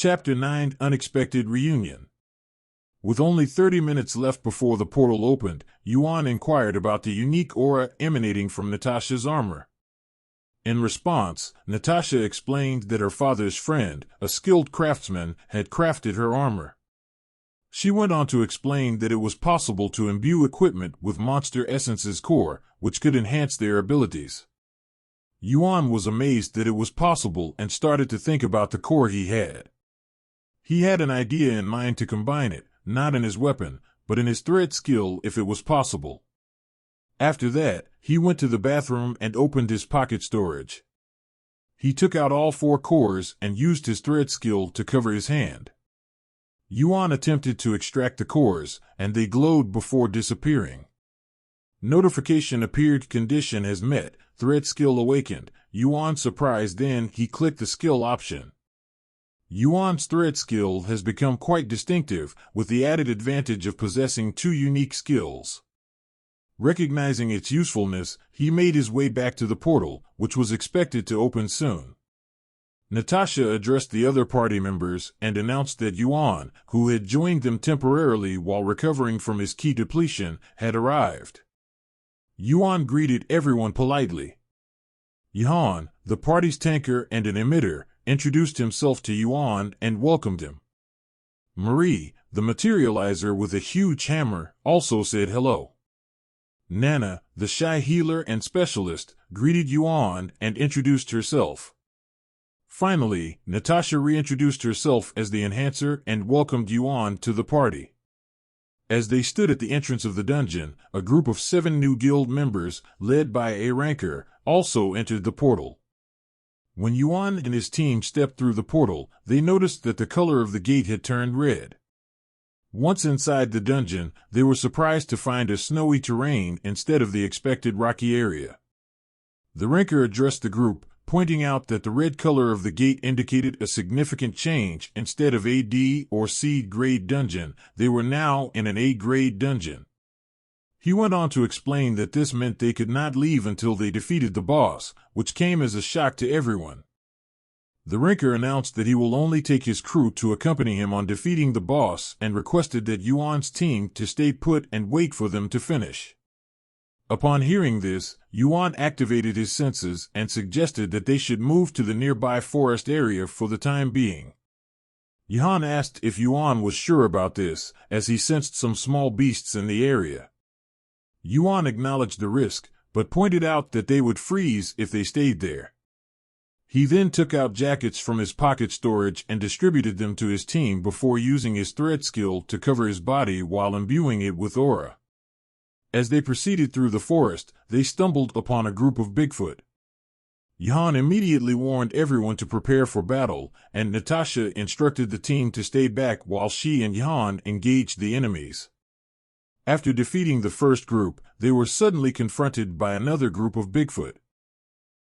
Chapter 9: Unexpected Reunion. With only 30 minutes left before the portal opened, Yuan inquired about the unique aura emanating from Natasha's armor. In response, Natasha explained that her father's friend, a skilled craftsman, had crafted her armor. She went on to explain that it was possible to imbue equipment with Monster Essence's core, which could enhance their abilities. Yuan was amazed that it was possible and started to think about the core he had. He had an idea in mind to combine it, not in his weapon, but in his thread skill if it was possible. After that, he went to the bathroom and opened his pocket storage. He took out all 4 cores and used his thread skill to cover his hand. Yuan attempted to extract the cores, and they glowed before disappearing. Notification appeared: condition has met, thread skill awakened. Yuan surprised, then he clicked the skill option. Yuan's thread skill has become quite distinctive, with the added advantage of possessing 2 unique skills. Recognizing its usefulness, he made his way back to the portal, which was expected to open soon. Natasha addressed the other party members and announced that Yuan, who had joined them temporarily while recovering from his ki depletion, had arrived. Yuan greeted everyone politely. Yuan, the party's tanker and an emitter, introduced himself to Yuan and welcomed him. Marie, the materializer with a huge hammer, also said hello. Nana, the shy healer and specialist, greeted Yuan and introduced herself. Finally, Natasha reintroduced herself as the enhancer and welcomed Yuan to the party. As they stood at the entrance of the dungeon, a group of 7 new guild members, led by a ranker, also entered the portal. When Yuan and his team stepped through the portal, they noticed that the color of the gate had turned red. Once inside the dungeon, they were surprised to find a snowy terrain instead of the expected rocky area. The ranker addressed the group, pointing out that the red color of the gate indicated a significant change. Instead of a D or C grade dungeon, they were now in an A grade dungeon. He went on to explain that this meant they could not leave until they defeated the boss, which came as a shock to everyone. The ranker announced that he will only take his crew to accompany him on defeating the boss and requested that Yuan's team to stay put and wait for them to finish. Upon hearing this, Yuan activated his senses and suggested that they should move to the nearby forest area for the time being. Yuan asked if Yuan was sure about this, as he sensed some small beasts in the area. Yuan acknowledged the risk, but pointed out that they would freeze if they stayed there. He then took out jackets from his pocket storage and distributed them to his team before using his thread skill to cover his body while imbuing it with aura. As they proceeded through the forest, they stumbled upon a group of Bigfoot. Yuan immediately warned everyone to prepare for battle, and Natasha instructed the team to stay back while she and Yuan engaged the enemies. After defeating the first group, they were suddenly confronted by another group of Bigfoot.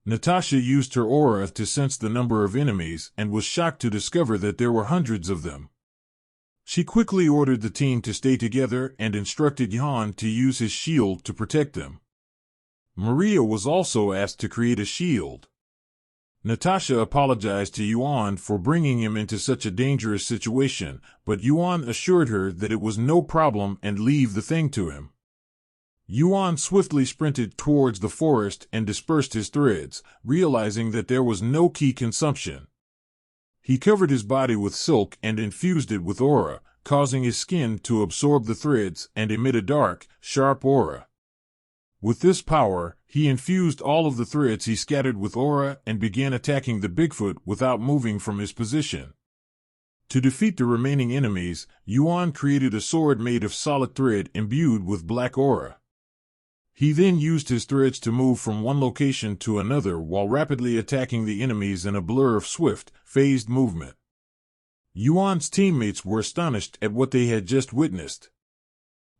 Natasha used her aura to sense the number of enemies and was shocked to discover that there were hundreds of them. She quickly ordered the team to stay together and instructed Yuan to use his shield to protect them. Maria was also asked to create a shield. Natasha apologized to Yuan for bringing him into such a dangerous situation, but Yuan assured her that it was no problem and leave the thing to him. Yuan swiftly sprinted towards the forest and dispersed his threads, realizing that there was no ki consumption. He covered his body with silk and infused it with aura, causing his skin to absorb the threads and emit a dark, sharp aura. With this power, he infused all of the threads he scattered with aura and began attacking the Bigfoot without moving from his position. To defeat the remaining enemies, Yuan created a sword made of solid thread imbued with black aura. He then used his threads to move from one location to another while rapidly attacking the enemies in a blur of swift, phased movement. Yuan's teammates were astonished at what they had just witnessed.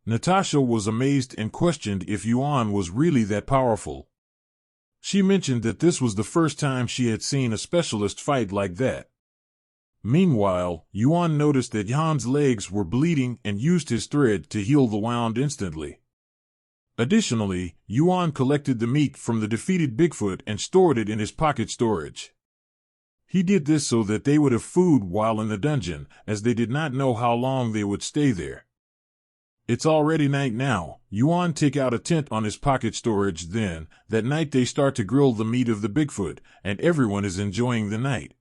Natasha was amazed and questioned if Yuan was really that powerful. She mentioned that this was the first time she had seen a specialist fight like that. Meanwhile, Yuan noticed that Yuan's legs were bleeding and used his thread to heal the wound instantly. Additionally, Yuan collected the meat from the defeated Bigfoot and stored it in his pocket storage. He did this so that they would have food while in the dungeon, as they did not know how long they would stay there. It's already night now. Yuan take out a tent on his pocket storage. Then, that night they start to grill the meat of the Bigfoot, and everyone is enjoying the night.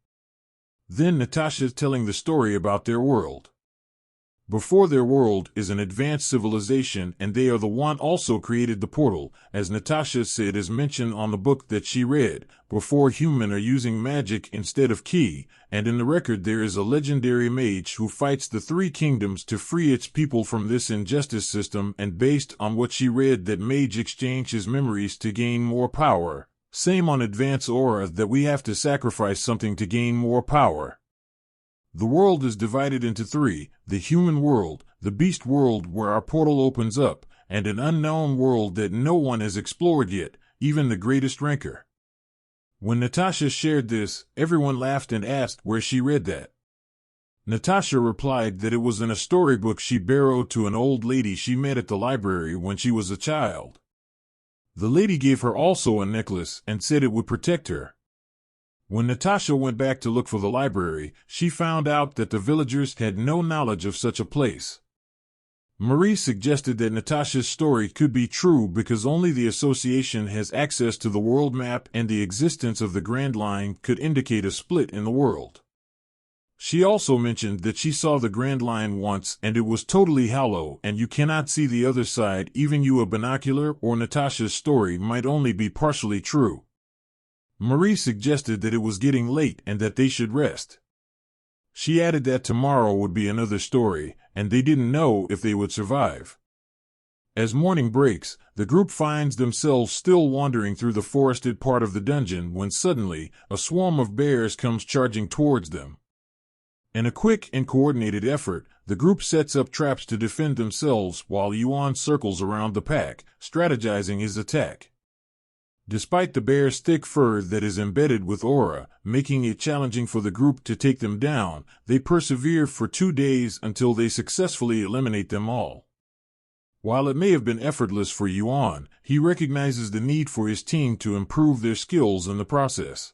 Then Natasha's telling the story about their world. Before their world is an advanced civilization, and they are the one also created the portal, as Natasha said is mentioned on the book that she read. Before human are using magic instead of ki, and in the record there is a legendary mage who fights the three kingdoms to free its people from this injustice system, and based on what she read that mage exchange his memories to gain more power. Same on advanced aura that we have to sacrifice something to gain more power. The world is divided into three: the human world, the beast world where our portal opens up, and an unknown world that no one has explored yet, even the greatest ranker. When Natasha shared this, everyone laughed and asked where she read that. Natasha replied that it was in a storybook she borrowed to an old lady she met at the library when she was a child. The lady gave her also a necklace and said it would protect her. When Natasha went back to look for the library, she found out that the villagers had no knowledge of such a place. Marie suggested that Natasha's story could be true because only the association has access to the world map, and the existence of the Grand Line could indicate a split in the world. She also mentioned that she saw the Grand Line once and it was totally hollow and you cannot see the other side, even you a binocular, or Natasha's story might only be partially true. Marie suggested that it was getting late and that they should rest. She added that tomorrow would be another story, and they didn't know if they would survive. As morning breaks, the group finds themselves still wandering through the forested part of the dungeon when suddenly, a swarm of bears comes charging towards them. In a quick and coordinated effort, the group sets up traps to defend themselves while Yuan circles around the pack, strategizing his attack. Despite the bear's thick fur that is embedded with aura, making it challenging for the group to take them down, they persevere for 2 days until they successfully eliminate them all. While it may have been effortless for Yuan, he recognizes the need for his team to improve their skills in the process.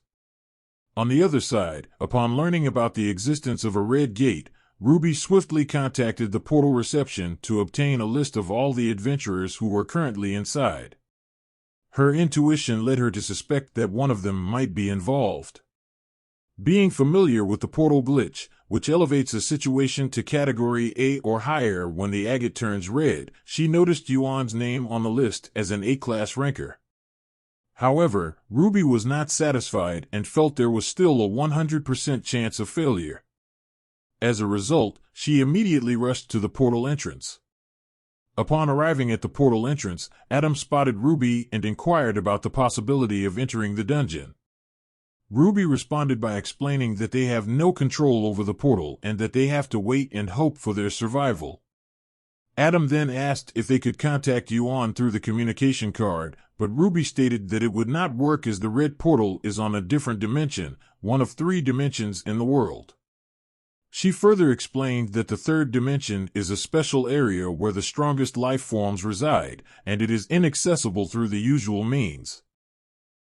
On the other side, upon learning about the existence of a red gate, Ruby swiftly contacted the portal reception to obtain a list of all the adventurers who were currently inside. Her intuition led her to suspect that one of them might be involved. Being familiar with the portal glitch, which elevates a situation to category A or higher when the agate turns red, she noticed Yuan's name on the list as an A-class ranker. However, Ruby was not satisfied and felt there was still a 100% chance of failure. As a result, she immediately rushed to the portal entrance. Upon arriving at the portal entrance, Adam spotted Ruby and inquired about the possibility of entering the dungeon. Ruby responded by explaining that they have no control over the portal and that they have to wait and hope for their survival. Adam then asked if they could contact Yuan through the communication card, but Ruby stated that it would not work as the red portal is on a different dimension, one of 3 dimensions in the world. She further explained that the 3rd dimension is a special area where the strongest life forms reside, and it is inaccessible through the usual means.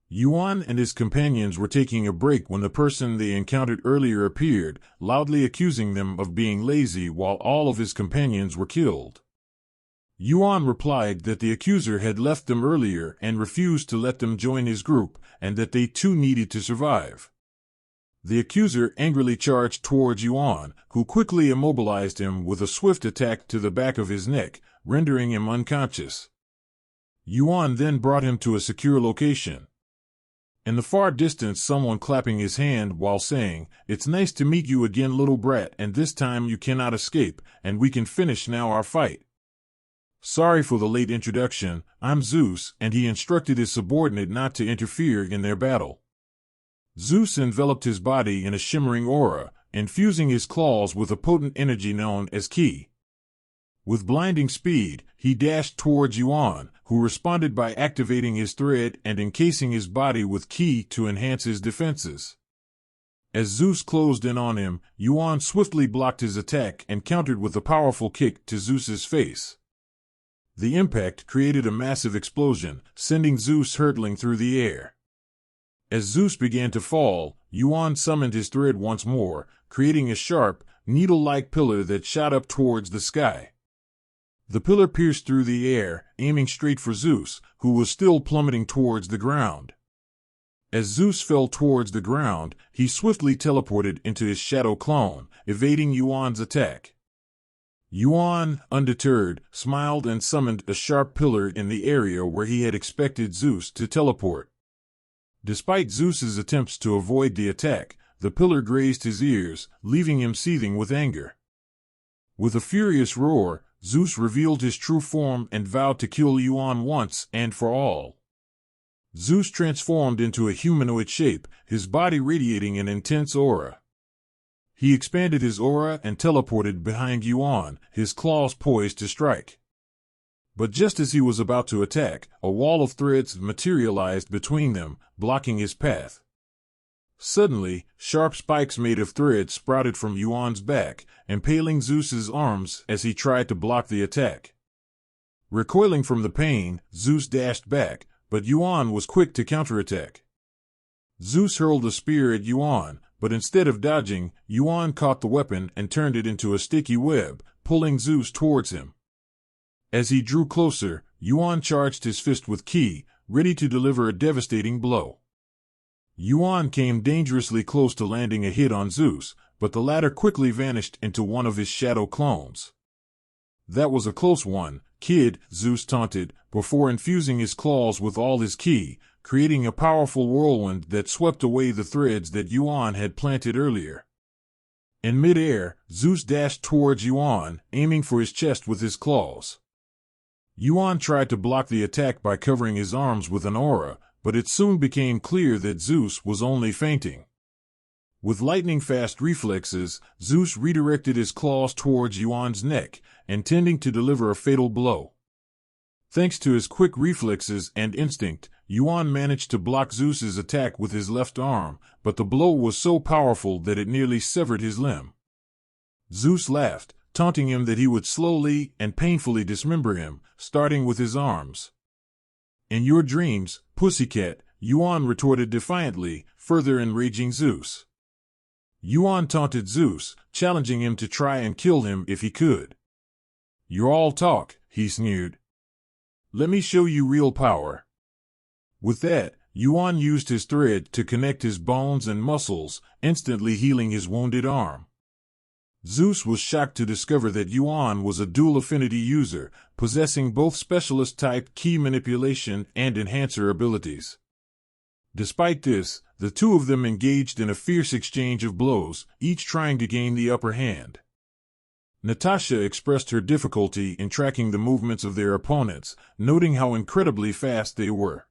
Yuan and his companions were taking a break when the person they encountered earlier appeared, loudly accusing them of being lazy while all of his companions were killed. Yuan replied that the accuser had left them earlier and refused to let them join his group, and that they too needed to survive. The accuser angrily charged towards Yuan, who quickly immobilized him with a swift attack to the back of his neck, rendering him unconscious. Yuan then brought him to a secure location. In the far distance, someone clapping his hand while saying, "It's nice to meet you again, little brat, and this time you cannot escape, and we can finish now our fight. Sorry for the late introduction, I'm Zeus," and he instructed his subordinate not to interfere in their battle. Zeus enveloped his body in a shimmering aura, infusing his claws with a potent energy known as ki. With blinding speed, he dashed towards Yuan, who responded by activating his thread and encasing his body with ki to enhance his defenses. As Zeus closed in on him, Yuan swiftly blocked his attack and countered with a powerful kick to Zeus's face. The impact created a massive explosion, sending Zeus hurtling through the air. As Zeus began to fall, Yuan summoned his thread once more, creating a sharp, needle-like pillar that shot up towards the sky. The pillar pierced through the air, aiming straight for Zeus, who was still plummeting towards the ground. As Zeus fell towards the ground, he swiftly teleported into his shadow clone, evading Yuan's attack. Yuan, undeterred, smiled and summoned a sharp pillar in the area where he had expected Zeus to teleport. Despite Zeus's attempts to avoid the attack, the pillar grazed his ears, leaving him seething with anger. With a furious roar, Zeus revealed his true form and vowed to kill Yuan once and for all. Zeus transformed into a humanoid shape, his body radiating an intense aura. He expanded his aura and teleported behind Yuan, his claws poised to strike. But just as he was about to attack, a wall of threads materialized between them, blocking his path. Suddenly, sharp spikes made of thread sprouted from Yuan's back, impaling Zeus's arms as he tried to block the attack. Recoiling from the pain, Zeus dashed back, but Yuan was quick to counterattack. Zeus hurled a spear at Yuan, but instead of dodging, Yuan caught the weapon and turned it into a sticky web, pulling Zeus towards him. As he drew closer, Yuan charged his fist with ki, ready to deliver a devastating blow. Yuan came dangerously close to landing a hit on Zeus, but the latter quickly vanished into one of his shadow clones. "That was a close one, kid," Zeus taunted, before infusing his claws with all his ki, creating a powerful whirlwind that swept away the threads that Yuan had planted earlier. In mid-air, Zeus dashed towards Yuan, aiming for his chest with his claws. Yuan tried to block the attack by covering his arms with an aura, but it soon became clear that Zeus was only feinting. With lightning-fast reflexes, Zeus redirected his claws towards Yuan's neck, intending to deliver a fatal blow. Thanks to his quick reflexes and instinct, Yuan managed to block Zeus's attack with his left arm, but the blow was so powerful that it nearly severed his limb. Zeus laughed, taunting him that he would slowly and painfully dismember him, starting with his arms. "In your dreams, pussycat," Yuan retorted defiantly, further enraging Zeus. Yuan taunted Zeus, challenging him to try and kill him if he could. "You're all talk," he sneered. "Let me show you real power." With that, Yuan used his thread to connect his bones and muscles, instantly healing his wounded arm. Zeus was shocked to discover that Yuan was a dual affinity user, possessing both specialist-type ki manipulation and enhancer abilities. Despite this, the two of them engaged in a fierce exchange of blows, each trying to gain the upper hand. Natasha expressed her difficulty in tracking the movements of their opponents, noting how incredibly fast they were.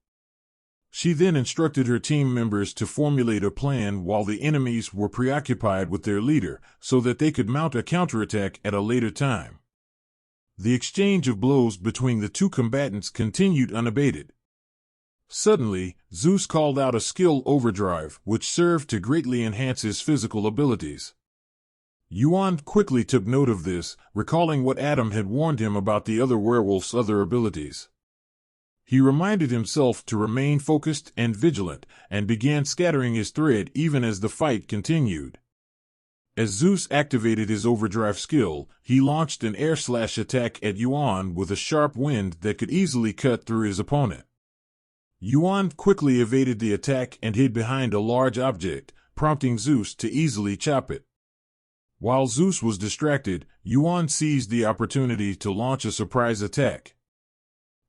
She then instructed her team members to formulate a plan while the enemies were preoccupied with their leader, so that they could mount a counterattack at a later time. The exchange of blows between the two combatants continued unabated. Suddenly, Zeus called out a skill overdrive, which served to greatly enhance his physical abilities. Yuan quickly took note of this, recalling what Adam had warned him about the other werewolf's other abilities. He reminded himself to remain focused and vigilant, and began scattering his thread even as the fight continued. As Zeus activated his overdrive skill, he launched an air slash attack at Yuan with a sharp wind that could easily cut through his opponent. Yuan quickly evaded the attack and hid behind a large object, prompting Zeus to easily chop it. While Zeus was distracted, Yuan seized the opportunity to launch a surprise attack.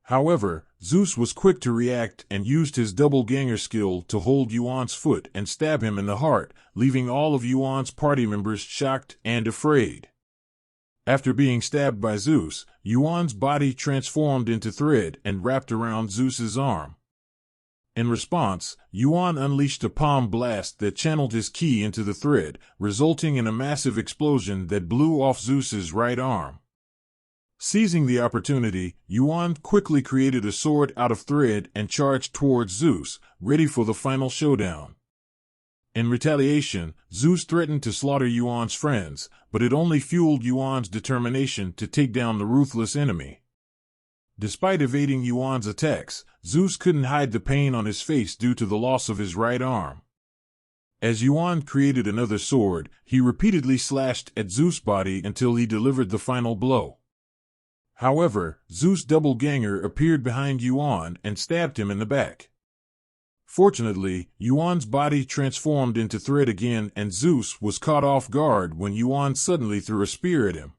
However, Zeus was quick to react and used his double-ganger skill to hold Yuan's foot and stab him in the heart, leaving all of Yuan's party members shocked and afraid. After being stabbed by Zeus, Yuan's body transformed into thread and wrapped around Zeus's arm. In response, Yuan unleashed a palm blast that channeled his ki into the thread, resulting in a massive explosion that blew off Zeus's right arm. Seizing the opportunity, Yuan quickly created a sword out of thread and charged towards Zeus, ready for the final showdown. In retaliation, Zeus threatened to slaughter Yuan's friends, but it only fueled Yuan's determination to take down the ruthless enemy. Despite evading Yuan's attacks, Zeus couldn't hide the pain on his face due to the loss of his right arm. As Yuan created another sword, he repeatedly slashed at Zeus' body until he delivered the final blow. However, Zeus' doppelganger appeared behind Yuan and stabbed him in the back. Fortunately, Yuan's body transformed into thread again and Zeus was caught off guard when Yuan suddenly threw a spear at him.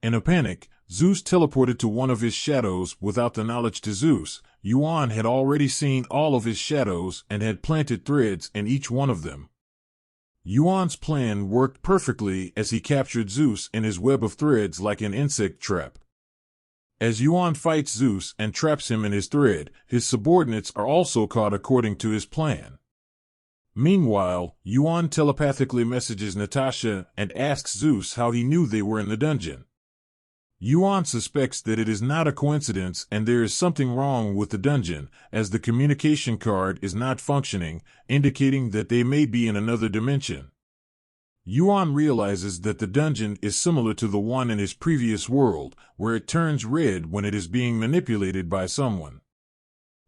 In a panic, Zeus teleported to one of his shadows without the knowledge to Zeus. Yuan had already seen all of his shadows and had planted threads in each one of them. Yuan's plan worked perfectly as he captured Zeus in his web of threads like an insect trap. As Yuan fights Zeus and traps him in his thread, his subordinates are also caught according to his plan. Meanwhile, Yuan telepathically messages Natasha and asks Zeus how he knew they were in the dungeon. Yuan suspects that it is not a coincidence and there is something wrong with the dungeon, as the communication card is not functioning, indicating that they may be in another dimension. Yuan realizes that the dungeon is similar to the one in his previous world, where it turns red when it is being manipulated by someone.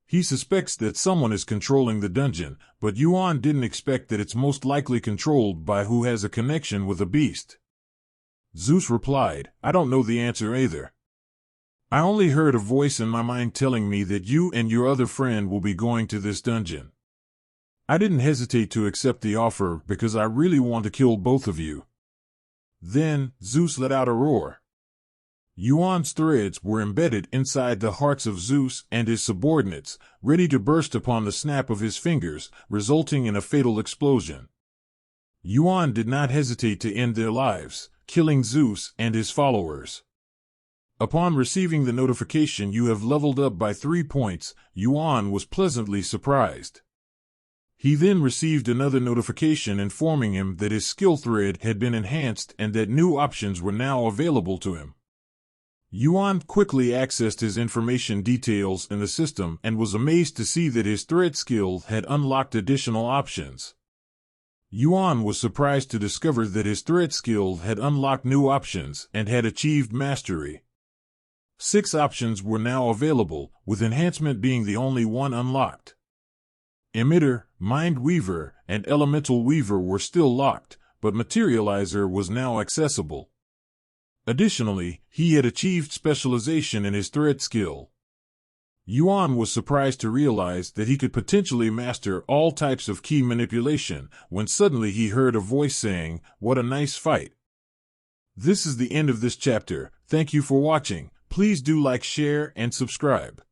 He suspects that someone is controlling the dungeon, but Yuan didn't expect that it's most likely controlled by who has a connection with a beast. Zeus replied, "I don't know the answer either. I only heard a voice in my mind telling me that you and your other friend will be going to this dungeon. I didn't hesitate to accept the offer because I really want to kill both of you." Then, Zeus let out a roar. Yuan's threads were embedded inside the hearts of Zeus and his subordinates, ready to burst upon the snap of his fingers, resulting in a fatal explosion. Yuan did not hesitate to end their lives, killing Zeus and his followers. Upon receiving the notification you have leveled up by 3 points, Yuan was pleasantly surprised. He then received another notification informing him that his skill thread had been enhanced and that new options were now available to him. Yuan quickly accessed his information details in the system and was amazed to see that his thread skill had unlocked additional options. Yuan was surprised to discover that his thread skill had unlocked new options and had achieved mastery. 6 options were now available, with enhancement being the only one unlocked. Emitter, Mind Weaver, and Elemental Weaver were still locked, but Materializer was now accessible. Additionally, he had achieved specialization in his thread skill. Yuan was surprised to realize that he could potentially master all types of key manipulation, when suddenly he heard a voice saying, "What a nice fight." This is the end of this chapter. Thank you for watching. Please do like, share, and subscribe.